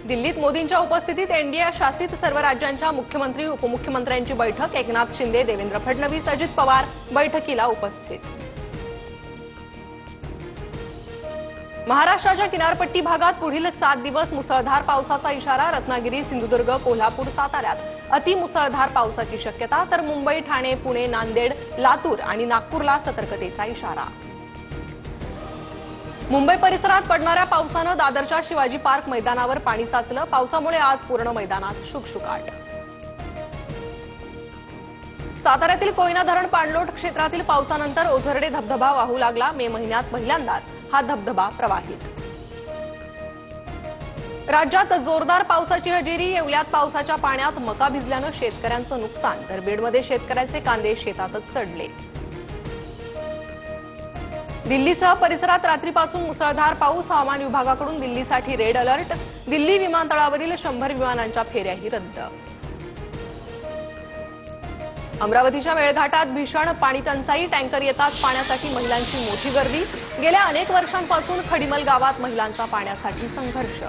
दिल्लीत मोदींच्या उपस्थितीत एनडीए शासित सर्व राज्यांच्या मुख्यमंत्री उपमुख्यमंत्र्यांची बैठक। एकनाथ शिंदे, देवेंद्र फडणवीस, अजित पवार बैठकीला उपस्थित। महाराष्ट्राच्या किनारपट्टी भागात पुढील 7 दिवस मुसळधार पावसाचा इशारा। रत्नागिरी, सिंधुदुर्ग, कोल्हापूर, साताऱ्यात अतिमुसळधार पावसाची शक्यता, तर मुंबई, ठाणे, पुणे, नांदेड, लातूर आणि नागपूरला सतर्कतेचा इशारा। मुंबई परिसरात पडणाऱ्या पावसानं दादरच्या शिवाजी पार्क मैदानावर पाणी साचलं। पावसामुळे आज पूर्ण मैदानात शुकशुकाट। साताऱ्यातील कोयना धरण पाणलोट क्षेत्रातील पावसानंतर ओझरडे धबधबा वाहू लागला। मे महिन्यात पहिल्यांदाच हा धबधबा प्रवाहित। राज्यात जोरदार पावसाची हजेरी। येवल्यात पावसाच्या पाण्यात मका भिजल्यानं शेतकऱ्यांचं नुकसान, तर बीडमध्ये शेतकऱ्याचे कांदे शेतातच सडले। दिल्लीसह परिसरात रात्रीपासून मुसळधार पाऊस। हवामान विभागाकडून दिल्लीसाठी रेड अलर्ट। दिल्ली विमानतळावरील 100 विमानांच्या फेऱ्याही रद्द। अमरावतीच्या मेळघाटात भीषण पाणी टंचाई। टँकर येताच पाण्यासाठी महिलांची मोठी गर्दी। गेल्या अनेक वर्षांपासून खडीमल गावात महिलांचा पाण्यासाठी संघर्ष।